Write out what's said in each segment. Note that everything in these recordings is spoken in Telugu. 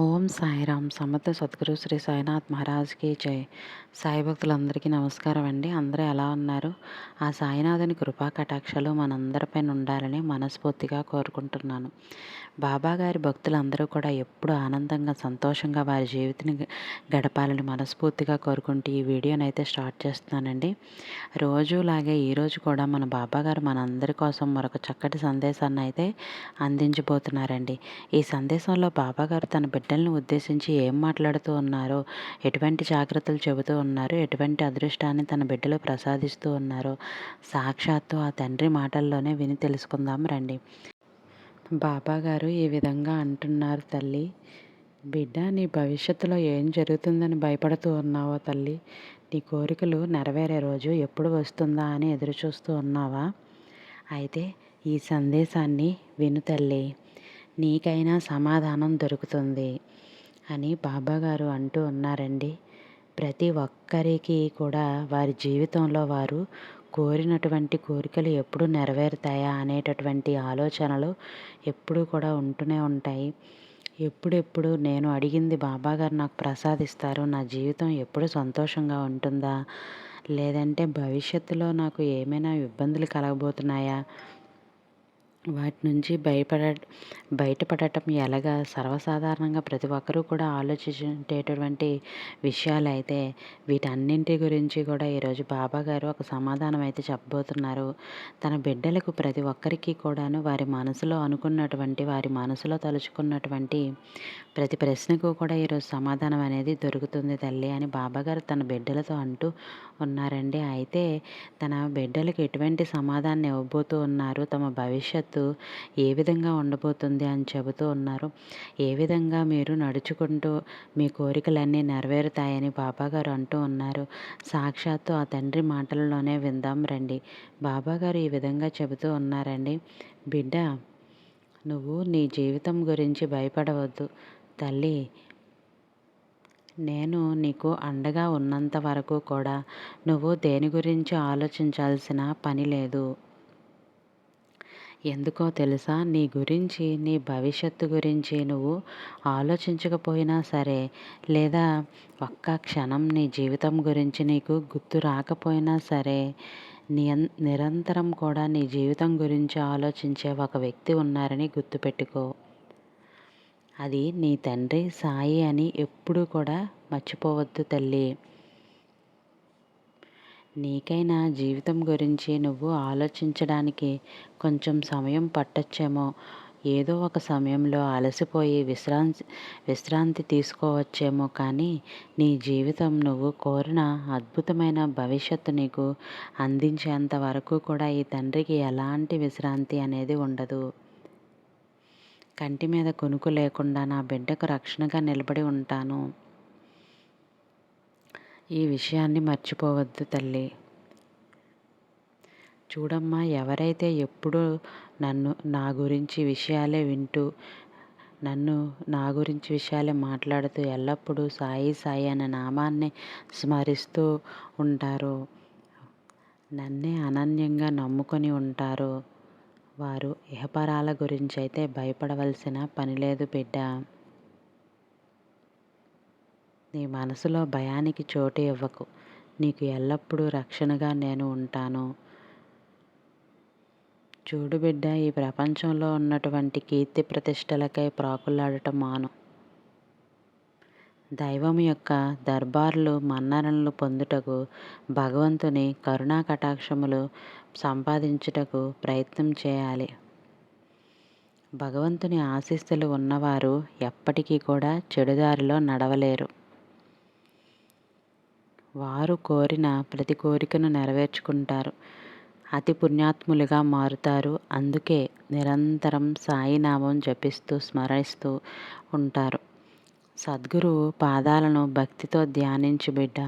ఓం సాయిరామ్ సమర్థ సద్గురు శ్రీ సాయినాథ్ మహారాజ్కి జై. సాయి భక్తులందరికీ నమస్కారం అండి. అందరూ ఎలా ఉన్నారు? ఆ సాయినాథుని కృపా కటాక్షాలు మనందరిపైన ఉండాలని మనస్ఫూర్తిగా కోరుకుంటున్నాను. బాబాగారి భక్తులందరూ కూడా ఎప్పుడు ఆనందంగా సంతోషంగా వారి జీవితాన్ని గడపాలని మనస్ఫూర్తిగా కోరుకుంటూ ఈ వీడియోనైతే స్టార్ట్ చేస్తున్నానండి. రోజులాగే ఈరోజు కూడా మన బాబాగారు మనందరి కోసం మరొక చక్కటి సందేశాన్ని అయితే అందించబోతున్నారండి. ఈ సందేశంలో బాబాగారు తన బిడ్డలను ఉద్దేశించి ఏం మాట్లాడుతూ ఉన్నారో, ఎటువంటి జాగ్రత్తలు చెబుతూ ఉన్నారు, ఎటువంటి అదృష్టాన్ని తన బిడ్డలు ప్రసాదిస్తూ ఉన్నారో సాక్షాత్తు ఆ తండ్రి మాటల్లోనే విని తెలుసుకుందాం రండి. బాబాగారు ఈ విధంగా అంటున్నారు. తల్లి, బిడ్డ, నీ భవిష్యత్తులో ఏం జరుగుతుందని భయపడుతూ ఉన్నావో తల్లి? నీ కోరికలు నెరవేరే రోజు ఎప్పుడు వస్తుందా అని ఎదురుచూస్తూ ఉన్నావా? అయితే ఈ సందేశాన్ని విను తల్లి, నీకైనా సమాధానం దొరుకుతుంది అని బాబాగారు అంటూ ఉన్నారండి. ప్రతి ఒక్కరికి కూడా వారి జీవితంలో వారు కోరినటువంటి కోరికలు ఎప్పుడు నెరవేరుతాయా అనేటటువంటి ఆలోచనలు ఎప్పుడూ కూడా ఉంటూనే ఉంటాయి. ఎప్పుడెప్పుడు నేను అడిగింది బాబాగారు నాకు ప్రసాదిస్తారు, నా జీవితం ఎప్పుడు సంతోషంగా ఉంటుందా, లేదంటే భవిష్యత్తులో నాకు ఏమైనా ఇబ్బందులు కలగబోతున్నాయా, వాటి నుంచి బయటపడటం ఎలాగా సర్వసాధారణంగా ప్రతి ఒక్కరూ కూడా ఆలోచించేటటువంటి విషయాలైతే వీటన్నింటి గురించి కూడా ఈరోజు బాబాగారు ఒక సమాధానం అయితే చెప్పబోతున్నారు. తన బిడ్డలకు ప్రతి ఒక్కరికి కూడాను వారి మనసులో అనుకున్నటువంటి, వారి మనసులో తలుచుకున్నటువంటి ప్రతి ప్రశ్నకు కూడా ఈరోజు సమాధానం అనేది దొరుకుతుంది తల్లి అని బాబాగారు తన బిడ్డలతో అంటూ ఉన్నారండి. అయితే తన బిడ్డలకు ఎటువంటి సమాధానం ఇవ్వబోతూ ఉన్నారు, తమ భవిష్యత్తు ఏ విధంగా ఉండబోతుంది అని చెబుతూ ఉన్నారు. ఏ విధంగా మీరు నడుచుకుంటూ మీ కోరికలన్నీ నెరవేరుతాయని బాబాగారు అంటూ ఉన్నారు. సాక్షాత్తు ఆ తండ్రి మాటలలోనే విందాం రండి. బాబాగారు ఈ విధంగా చెబుతూ ఉన్నారండి. బిడ్డ, నువ్వు నీ జీవితం గురించి భయపడవద్దు తల్లి. నేను నీకు అండగా ఉన్నంత వరకు కూడా నువ్వు దేని గురించి ఆలోచించాల్సిన పని లేదు. ఎందుకో తెలుసా? నీ గురించి, నీ భవిష్యత్తు గురించి నువ్వు ఆలోచించకపోయినా సరే, లేదా ఒక్క క్షణం నీ జీవితం గురించి నీకు గుర్తు రాకపోయినా సరే, నిరంతరం కూడా నీ జీవితం గురించి ఆలోచించే ఒక వ్యక్తి ఉన్నారని గుర్తుపెట్టుకో. అది నీ తండ్రి సాయి అని ఎప్పుడూ కూడా మర్చిపోవద్దు తల్లి. నీకైనా జీవితం గురించి నువ్వు ఆలోచించడానికి కొంచెం సమయం పట్టొచ్చేమో, ఏదో ఒక సమయంలో అలసిపోయి విశ్రాంతి తీసుకోవచ్చేమో, కానీ నీ జీవితం నువ్వు కోరిన అద్భుతమైన భవిష్యత్తు నీకు అందించేంత వరకు కూడా ఈ తండ్రికి ఎలాంటి విశ్రాంతి అనేది ఉండదు. కంటి మీద కునుకు లేకుండా నా బిడ్డకు రక్షణగా నిలబడి ఉంటాను. ఈ విషయాన్ని మర్చిపోవద్దు తల్లి. చూడమ్మా, ఎవరైతే ఎప్పుడూ నా గురించి విషయాలే వింటూ, నా గురించి విషయాలే మాట్లాడుతూ ఎల్లప్పుడూ సాయి సాయి అనే నామాన్ని స్మరిస్తూ ఉంటారో, నన్నే అనన్యంగా నమ్ముకొని ఉంటారో, వారు ఇహపరాల గురించి అయితే భయపడవలసిన పని లేదు బిడ్డ. నీ మనసులో భయానికి చోటు ఇవ్వకు. నీకు ఎల్లప్పుడూ రక్షణగా నేను ఉంటాను. చూడు బిడ్డ, ఈ ప్రపంచంలో ఉన్నటువంటి కీర్తి ప్రతిష్టలకై ప్రాకులాడటం మాను. దైవం యొక్క దర్బార్లు మన్ననలు పొందుటకు, భగవంతుని కరుణా కటాక్షములు సంపాదించుటకు ప్రయత్నం చేయాలి. భగవంతుని ఆశీస్సులు ఉన్నవారు ఎప్పటికీ కూడా చెడుదారిలో నడవలేరు. వారు కోరిన ప్రతి కోరికను నెరవేర్చుకుంటారు. అతి పుణ్యాత్ములుగా మారుతారు. అందుకే నిరంతరం సాయినామం జపిస్తూ స్మరిస్తూ ఉంటారు. సద్గురు పాదాలను భక్తితో ధ్యానించు బిడ్డ.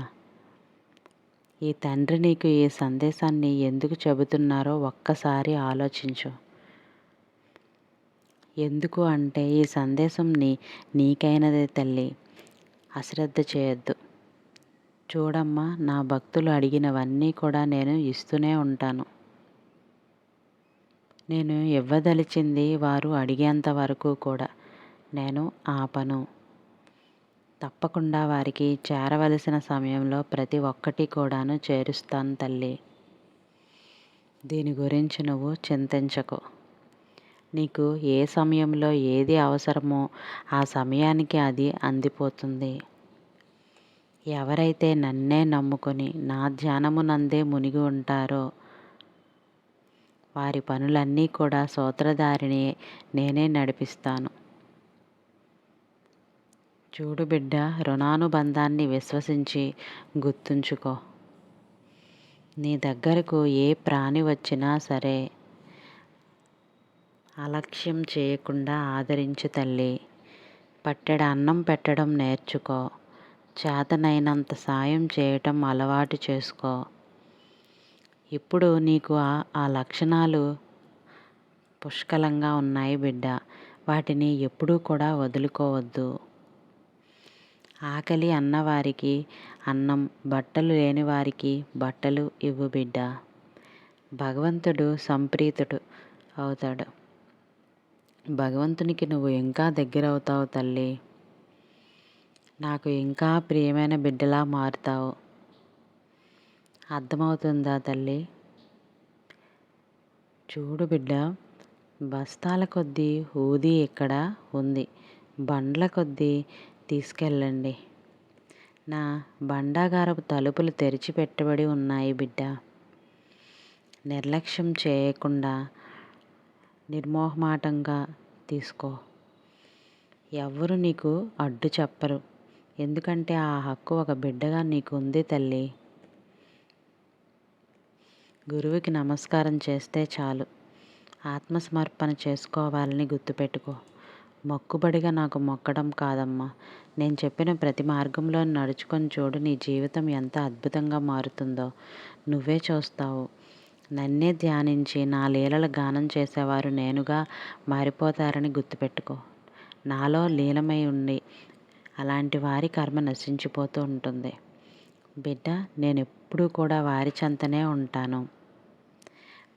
ఈ తండ్రి నీకు ఈ సందేశాన్ని ఎందుకు చెబుతున్నారో ఒక్కసారి ఆలోచించు. ఎందుకు అంటే ఈ సందేశం నీకైనదే తల్లి. అశ్రద్ధ చేయొద్దు. చూడమ్మా, నా భక్తులు అడిగినవన్నీ కూడా నేను ఇస్తూనే ఉంటాను. నేను ఇవ్వదలిచింది వారు అడిగేంత వరకు కూడా నేను ఆపను. తప్పకుండా వారికి చేరవలసిన సమయంలో ప్రతి ఒక్కటి కూడాను చేరుస్తాను తల్లి. దీని గురించి నువ్వు చింతించకు. నీకు ఏ సమయంలో ఏది అవసరమో ఆ సమయానికి అది అందిపోతుంది. ఎవరైతే నన్నే నమ్ముకొని నా ధ్యానమునందే మునిగి ఉంటారో వారి పనులన్నీ కూడా సూత్రధారిని నేనే నడిపిస్తాను. చూడు బిడ్డ, రుణానుబంధాన్ని విశ్వసించి గుర్తుంచుకో. నీ దగ్గరకు ఏ ప్రాణి వచ్చినా సరే అలక్ష్యం చేయకుండా ఆదరించు తల్లి. పట్టెడు అన్నం పెట్టడం నేర్చుకో. చేతనైనంత సాయం చేయటం అలవాటు చేసుకో. ఇప్పుడు నీకు ఆ లక్షణాలు పుష్కలంగా ఉన్నాయి బిడ్డ. వాటిని ఎప్పుడూ కూడా వదులుకోవద్దు. ఆకలి అన్నవారికి అన్నం, బట్టలు లేని వారికి బట్టలు ఇవ్వు బిడ్డ. భగవంతుడు సంప్రీతుడు అవుతాడు. భగవంతునికి నువ్వు ఇంకా దగ్గరవుతావు తల్లి. నాకు ఇంకా ప్రియమైన బిడ్డలా మారుతావు. అర్థమవుతుందా తల్లి? చూడు బిడ్డ, బస్తాల కొద్దీ ఊది ఇక్కడ ఉంది. బండ్ల కొద్దీ తీసుకెళ్ళండి. నా బండాగారపు తలుపులు తెరిచిపెట్టబడి ఉన్నాయి బిడ్డ. నిర్లక్ష్యం చేయకుండా నిర్మోహమాటంగా తీసుకో. ఎవ్వరు నీకు అడ్డు చెప్పరు. ఎందుకంటే ఆ హక్కు ఒక బిడ్డగా నీకు ఉంది తల్లి. గురువుకి నమస్కారం చేస్తే చాలు. ఆత్మసమర్పణ చేసుకోవాలని గుర్తుపెట్టుకో. మొక్కుబడిగా నాకు మొక్కడం కాదమ్మా. నేను చెప్పిన ప్రతి మార్గంలో నడుచుకొని చూడు. నీ జీవితం ఎంత అద్భుతంగా మారుతుందో నువ్వే చూస్తావు. నన్నే ధ్యానించి నా లీలల గానం చేసేవారు నేనుగా మారిపోతారని గుర్తుపెట్టుకో. నాలో లీలమై ఉండి అలాంటి వారి కర్మ నశించిపోతూ ఉంటుంది. బిడ్డ, నేను ఎప్పుడూ కూడా వారి చెంతనే ఉంటాను.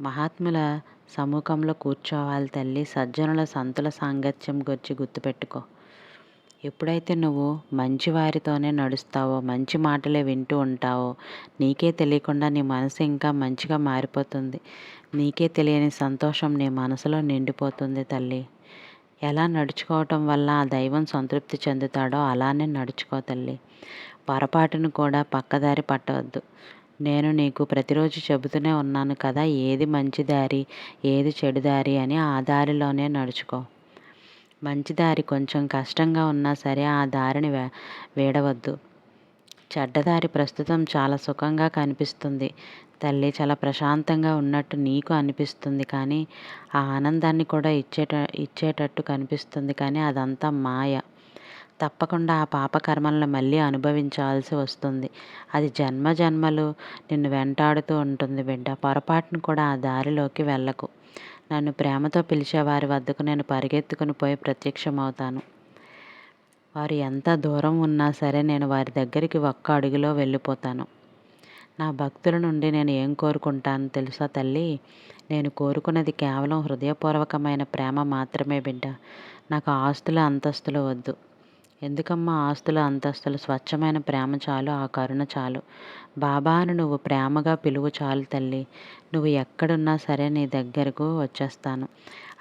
మహాత్ముల సముఖంలో కూర్చోవాలి తల్లి. సజ్జనుల సంతుల సాంగత్యం గురించి గుర్తుపెట్టుకో. ఎప్పుడైతే నువ్వు మంచి వారితోనే నడుస్తావో, మంచి మాటలే వింటూ ఉంటావో, నీకే తెలియకుండా నీ మనసు ఇంకా మంచిగా మారిపోతుంది. నీకే తెలియని సంతోషం నీ మనసులో నిండిపోతుంది తల్లి. ఎలా నడుచుకోవటం వల్ల ఆ దైవం సంతృప్తి చెందుతాడో అలానే నడుచుకో తల్లి. పొరపాటును కూడా పక్కదారి పట్టవద్దు. నేను నీకు ప్రతిరోజు చెబుతూనే ఉన్నాను కదా, ఏది మంచి దారి, ఏది చెడు దారి అని. ఆ దారిలోనే నడుచుకో. మంచి దారి కొంచెం కష్టంగా ఉన్నా సరే ఆ దారిని వీడవద్దు. చెడ్డదారి ప్రస్తుతం చాలా సుఖంగా కనిపిస్తుంది తల్లి. చాలా ప్రశాంతంగా ఉన్నట్టు నీకు అనిపిస్తుంది. కానీ ఆ ఆనందాన్ని కూడా ఇచ్చేటట్టు కనిపిస్తుంది. కానీ అదంతా మాయ. తప్పకుండా ఆ పాపకర్మలను మళ్ళీ అనుభవించాల్సి వస్తుంది. అది జన్మ జన్మలు నిన్ను వెంటాడుతూ ఉంటుంది బిడ్డ. పొరపాటును కూడా ఆ దారిలోకి వెళ్ళకు. నన్ను ప్రేమతో పిలిచే వారి వద్దకు నేను పరిగెత్తుకుని పోయి ప్రత్యక్షమవుతాను. వారు ఎంత దూరం ఉన్నా సరే నేను వారి దగ్గరికి ఒక్క అడుగులో వెళ్ళిపోతాను. నా భక్తుల నుండి నేను ఏం కోరుకుంటాను తెలుసా తల్లి? నేను కోరుకున్నది కేవలం హృదయపూర్వకమైన ప్రేమ మాత్రమే బిడ్డ. నాకు ఆస్తులు, అంతస్తులు వద్దు. ఎందుకమ్మా ఆస్తులు, అంతస్తులు? స్వచ్ఛమైన ప్రేమ చాలు. ఆ కరుణ చాలు. బాబాను నువ్వు ప్రేమగా పిలువు చాలు తల్లి. నువ్వు ఎక్కడున్నా సరే నీ దగ్గరకు వచ్చేస్తాను.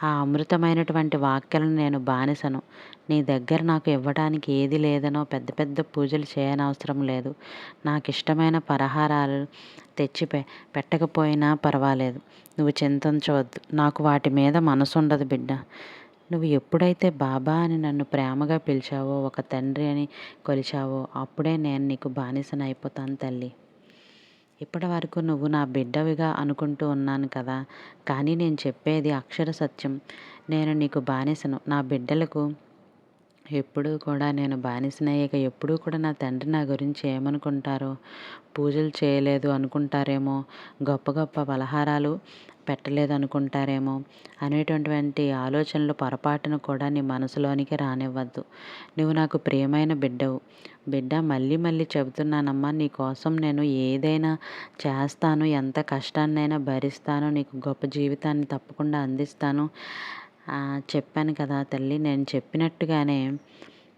ఆ అమృతమైనటువంటి వాక్యాలను నేను బానిసను. నీ దగ్గర నాకు ఇవ్వడానికి ఏది లేదనో పెద్ద పెద్ద పూజలు చేయనవసరం లేదు. నాకు ఇష్టమైన పలహారాలు తెచ్చి పెట్టకపోయినా పర్వాలేదు. నువ్వు చింతించవద్దు. నాకు వాటి మీద మనసు ఉండదు బిడ్డ. నువ్వు ఎప్పుడైతే బాబా అని నన్ను ప్రేమగా పిలిచావో, ఒక తండ్రి అని కొలిచావో, అప్పుడే నేను నీకు బానిసను అయిపోతాను తల్లి. ఇప్పటి వరకు నువ్వు నా బిడ్డవిగా అనుకుంటూ ఉన్నాను కదా, కానీ నేను చెప్పేది అక్షర సత్యం. నేను నీకు బానిసను. నా బిడ్డలకు ఎప్పుడూ కూడా నేను బానిసనయ్యాక ఎప్పుడూ కూడా నా తండ్రి నా గురించి ఏమనుకుంటారో, పూజలు చేయలేదు అనుకుంటారేమో, గొప్ప గొప్ప పలహారాలు పెట్టలేదు అనుకుంటారేమో అనేటటువంటి ఆలోచనలు పొరపాటును కూడా నీ మనసులోనికి రానివ్వద్దు. నువ్వు నాకు ప్రియమైన బిడ్డవు. బిడ్డ, మళ్ళీ మళ్ళీ చెబుతున్నానమ్మా, నీ కోసం నేను ఏదైనా చేస్తాను. ఎంత కష్టాన్నైనా భరిస్తాను. నీకు గొప్ప జీవితాన్ని తప్పకుండా అందిస్తాను. చెప్పాను కదా తల్లి. నేను చెప్పినట్టుగానే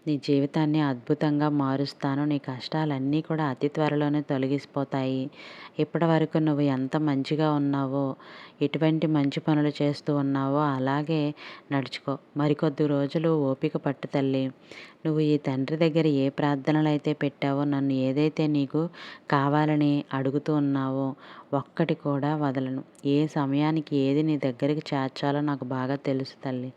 నీ జీవితాన్ని అద్భుతంగా మారుస్తాను. నీ కష్టాలన్నీ కూడా అతి త్వరలోనే తొలగిసిపోతాయి. ఇప్పటివరకు నువ్వు ఎంత మంచిగా ఉన్నావో, ఎటువంటి మంచి పనులు చేస్తూ ఉన్నావో అలాగే నడుచుకో. మరికొద్ది రోజులు ఓపిక పట్టు తల్లి. నువ్వు ఈ తండ్రి దగ్గర ఏ ప్రార్థనలైతే పెట్టావో, నన్ను ఏదైతే నీకు కావాలని అడుగుతూ ఉన్నావో ఒక్కటి కూడా వదలను. ఏ సమయానికి ఏది నీ దగ్గరికి చేర్చాలో నాకు బాగా తెలుసు తల్లి.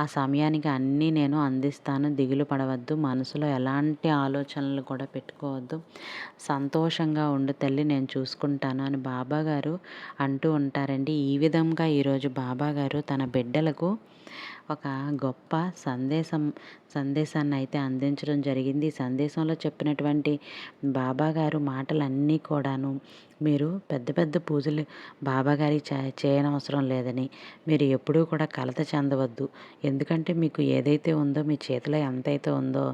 ఆ సమయానికి అన్నీ నేను అందిస్తాను. దిగులు పడవద్దు. మనసులో ఎలాంటి ఆలోచనలు కూడా పెట్టుకోవద్దు. సంతోషంగా ఉండు తల్లి, నేను చూసుకుంటాను అని బాబాగారు అంటూ ఉంటారండి. ఈ విధంగా ఈరోజు బాబాగారు తన బిడ్డలకు ఒక గొప్ప సందేశాన్ని అయితే అందించడం జరిగింది. ఈ సందేశంలో చెప్పినటువంటి బాబాగారు మాటలన్నీ కూడాను మీరు పెద్ద పెద్ద పూజలు బాబాగారికి చేయనవసరం లేదని, మీరు ఎప్పుడూ కూడా కలత చెందవద్దు. ఎందుకంటే మీకు ఏదైతే ఉందో, మీ చేతిలో ఎంతైతే ఉందో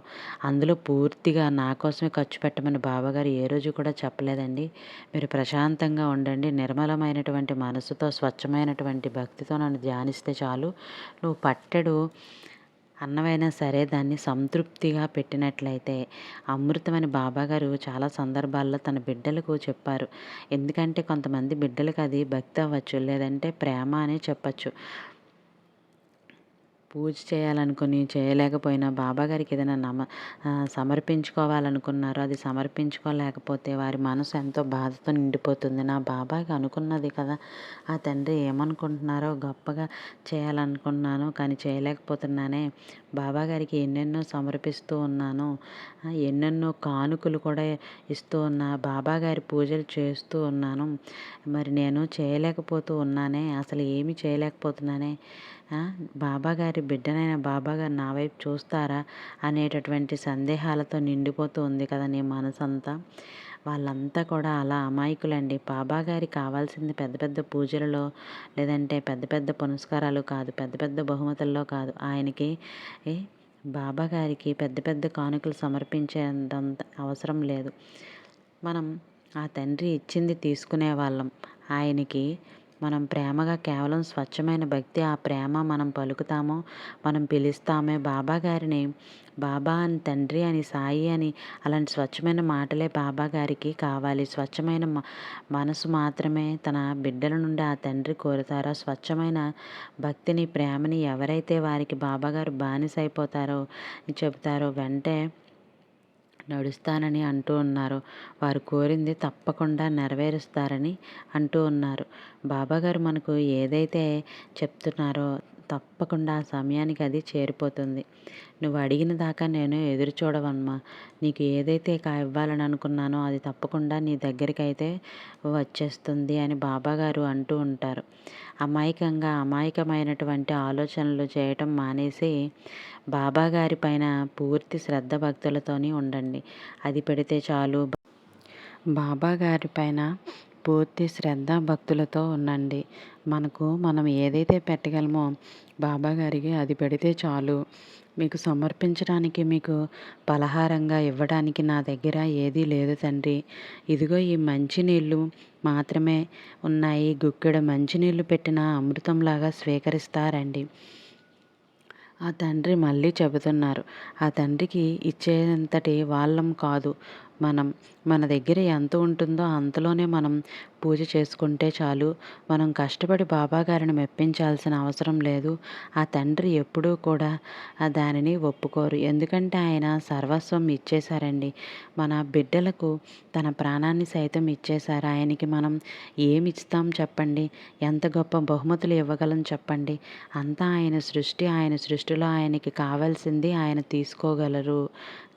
అందులో పూర్తిగా నా కోసమే ఖర్చు పెట్టమని బాబాగారు ఏ రోజు కూడా చెప్పలేదండి. మీరు ప్రశాంతంగా ఉండండి. నిర్మలమైనటువంటి మనసుతో, స్వచ్ఛమైనటువంటి భక్తితో నన్ను ధ్యానిస్తే చాలు. నువ్వు పట్టెడు అన్నమైనా సరే దాన్ని సంతృప్తిగా పెట్టినట్లయితే అమృతమని బాబాగారు చాలా సందర్భాల్లో తన బిడ్డలకు చెప్పారు. ఎందుకంటే కొంతమంది బిడ్డలకు అది భక్తి అవ్వచ్చు, లేదంటే ప్రేమ అని చెప్పచ్చు. పూజ చేయాలనుకుని చేయలేకపోయినా బాబాగారికి ఏదైనా సమర్పించుకోవాలనుకున్నారో అది సమర్పించుకోలేకపోతే వారి మనసు ఎంతో బాధతో నిండిపోతుంది. నా బాబాకి అనుకున్నది కదా, ఆ తండ్రి ఏమనుకుంటున్నారో గొప్పగా చేయాలనుకున్నాను కానీ చేయలేకపోతున్నానే. బాబాగారికి ఎన్నెన్నో సమర్పిస్తూ ఉన్నాను, ఎన్నెన్నో కానుకలు కూడా ఇస్తూ ఉన్నా, బాబాగారి పూజలు చేస్తూ ఉన్నాను. మరి నేను చేయలేకపోతూ ఉన్నానే, అసలు ఏమీ చేయలేకపోతున్నానే. బాబాగారి బిడ్డనైన బాబాగారు నా వైపు చూస్తారా అనేటటువంటి సందేహాలతో నిండిపోతూ ఉంది కదా నీ మనసంతా. వాళ్ళంతా కూడా అలా అమాయకులండి. బాబాగారికి కావాల్సింది పెద్ద పెద్ద పూజలలో, లేదంటే పెద్ద పెద్ద పునస్కారాలు కాదు, పెద్ద పెద్ద బహుమతుల్లో కాదు. ఆయనకి బాబాగారికి పెద్ద పెద్ద కానుకలు సమర్పించేంత అవసరం లేదు. మనం ఆ తండ్రి ఇచ్చింది తీసుకునే వాళ్ళం. ఆయనకి మనం ప్రేమగా కేవలం స్వచ్ఛమైన భక్తి, ఆ ప్రేమ మనం పలుకుతామో, మనం పిలుస్తామే బాబాగారిని. బాబా అని, తండ్రి అని, సాయి అని అలాంటి స్వచ్ఛమైన మాటలే బాబాగారికి కావాలి. స్వచ్ఛమైన మనసు మాత్రమే తన బిడ్డల నుండి ఆ తండ్రి కోరుతారో. స్వచ్ఛమైన భక్తిని, ప్రేమని ఎవరైతే వారికి బాబాగారు బానిసైపోతారో చెబుతారో, వెంటే నడుస్తానని అంటూ ఉన్నారు. వారు కోరింది తప్పకుండా నెరవేరుస్తారని అంటూ ఉన్నారు. బాబాగారు మనకు ఏదైతే చెప్తున్నారో తప్పకుండా ఆ సమయానికి అది చేరిపోతుంది. నువ్వు అడిగిన దాకా నేను ఎదురు చూడవమ్మా. నీకు ఏదైతే ఇవ్వాలని అనుకున్నానో అది తప్పకుండా నీ దగ్గరికి అయితే వచ్చేస్తుంది అని బాబాగారు అంటూ ఉంటారు. అమాయకమైనటువంటి ఆలోచనలు చేయటం మానేసి బాబాగారి పైన పూర్తి శ్రద్ధ భక్తులతోని ఉండండి. అది పెడితే చాలు. బాబాగారి పైన పూర్తి శ్రద్ధ భక్తులతో ఉండండి. మనం ఏదైతే పెట్టగలమో బాబాగారికి అది పెడితే చాలు. మీకు సమర్పించడానికి, మీకు పలహారంగా ఇవ్వడానికి నా దగ్గర ఏదీ లేదు తండ్రి. ఇదిగో ఈ మంచినీళ్ళు మాత్రమే ఉన్నాయి. గుక్కెడు మంచినీళ్ళు పెట్టిన అమృతంలాగా స్వీకరిస్తారండి. ఆ తండ్రి మళ్ళీ చెబుతున్నారు. ఆ తండ్రికి ఇచ్చేంతటి వాళ్ళం కాదు మనం. మన దగ్గర ఎంత ఉంటుందో అంతలోనే మనం పూజ చేసుకుంటే చాలు. మనం కష్టపడి బాబాగారిని మెప్పించాల్సిన అవసరం లేదు. ఆ తండ్రి ఎప్పుడూ కూడా దానిని ఒప్పుకోరు. ఎందుకంటే ఆయన సర్వస్వం ఇచ్చేశారండి. మన బిడ్డలకు తన ప్రాణాన్ని సైతం ఇచ్చేశారు. ఆయనకి మనం ఏమి ఇస్తాం చెప్పండి? ఎంత గొప్ప బహుమతులు ఇవ్వగలం చెప్పండి? అంతా ఆయన సృష్టి. ఆయన సృష్టిలో ఆయనకి కావాల్సింది ఆయన తీసుకోగలరు.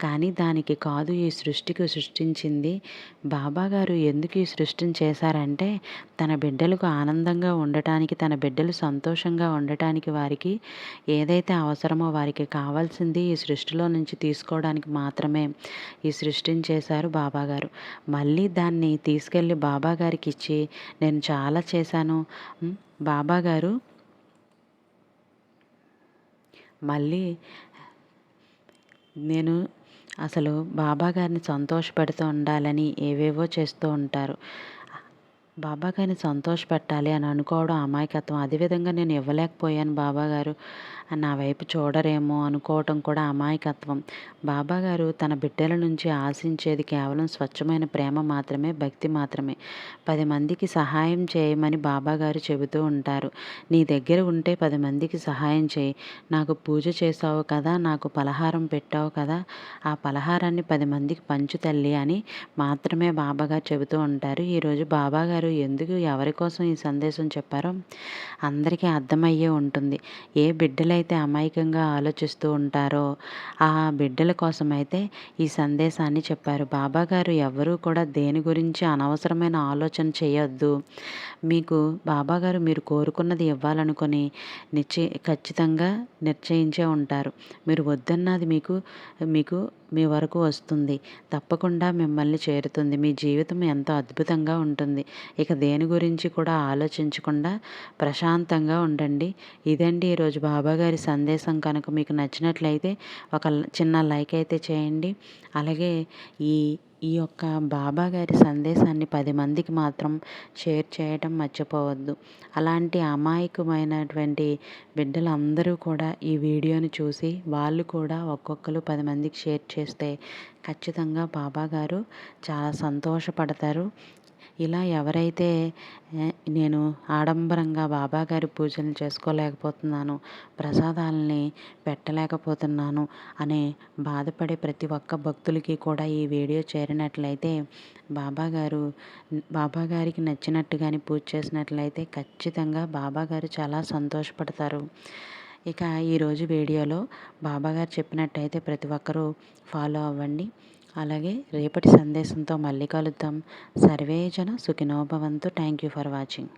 కానీ దానికి కాదు ఈ సృష్టికి సృష్టించింది. బాబాగారు ఎందుకు ఈ సృష్టిని చేశారంటే తన బిడ్డలకు ఆనందంగా ఉండటానికి, తన బిడ్డలు సంతోషంగా ఉండటానికి, వారికి ఏదైతే అవసరమో వారికి కావాల్సింది ఈ సృష్టిలో నుంచి తీసుకోవడానికి మాత్రమే ఈ సృష్టిని చేశారు బాబాగారు. మళ్ళీ దాన్ని తీసుకెళ్ళి బాబాగారికి ఇచ్చి నేను చాలా చేశాను. బాబాగారు మళ్ళీ నేను అసలు బాబాగారిని సంతోషపెడుతూ ఉండాలని ఏవేవో చేస్తూ ఉంటారు. బాబాగారిని సంతోషపెట్టాలి అని అనుకోవడం అమాయకత్వం. అదేవిధంగా నేను ఇవ్వలేకపోయాను బాబాగారు నా వైపు చూడరేమో అనుకోవటం కూడా అమాయకత్వం. బాబాగారు తన బిడ్డల నుంచి ఆశించేది కేవలం స్వచ్ఛమైన ప్రేమ మాత్రమే, భక్తి మాత్రమే. 10 మందికి సహాయం చేయమని బాబాగారు చెబుతూ ఉంటారు. నీ దగ్గర ఉంటే 10 మందికి సహాయం చేయి. నాకు పూజ చేసావు కదా, నాకు పలహారం పెట్టావు కదా, ఆ పలహారాన్ని 10 మందికి పంచు తల్లి అని మాత్రమే బాబాగారు చెబుతూ ఉంటారు. ఈరోజు బాబాగారు ఎందుకు ఎవరి కోసం ఈ సందేశం చెప్పారో అందరికీ అర్థమయ్యే ఉంటుంది. ఏ బిడ్డలైతే అమాయకంగా ఆలోచిస్తూ ఉంటారో ఆ బిడ్డల కోసమైతే ఈ సందేశాన్ని చెప్పారు. బాబాగారు ఎవ్వరూ కూడా దేని గురించి అనవసరమైన ఆలోచన చేయొద్దు. మీకు బాబాగారు మీరు కోరుకున్నది ఇవ్వాలనుకొని ఖచ్చితంగా నిశ్చయించే ఉంటారు. మీరు వద్దన్నది మీకు మీకు మీ వరకు వస్తుంది. తప్పకుండా మిమ్మల్ని చేరుతుంది. మీ జీవితం ఎంతో అద్భుతంగా ఉంటుంది. ఇక దేని గురించి కూడా ఆలోచించకుండా ప్రశాంతంగా ఉండండి. ఇదండి ఈరోజు బాబాగారి సందేశం. కనుక మీకు నచ్చినట్లయితే ఒక చిన్న లైక్ అయితే చేయండి. అలాగే ఈ ఈ యొక్క బాబాగారి సందేశాన్ని 10 మందికి మాత్రం షేర్ చేయటం మర్చిపోవద్దు. అలాంటి అమాయకమైనటువంటి బిడ్డలందరూ కూడా ఈ వీడియోని చూసి వాళ్ళు కూడా ఒక్కొక్కరు 10 మందికి షేర్ చేస్తే ఖచ్చితంగా బాబాగారు చాలా సంతోషపడతారు. ఇలా ఎవరైతే నేను ఆడంబరంగా బాబాగారి పూజలు చేసుకోలేకపోతున్నాను, ప్రసాదాలని పెట్టలేకపోతున్నాను అనే బాధపడే ప్రతి ఒక్క భక్తులకి కూడా ఈ వీడియో చేరినట్లయితే బాబాగారికి నచ్చినట్టుగానే పూజ చేసినట్లయితే ఖచ్చితంగా బాబాగారు చాలా సంతోషపడతారు. ఇక ఈరోజు వీడియోలో బాబాగారు చెప్పినట్టయితే ప్రతి ఒక్కరూ ఫాలో అవ్వండి. అలాగే రేపటి సందేశంతో మళ్ళీ కలుద్దాం. సర్వే జన సుఖినో భవంతు. Thank you for watching.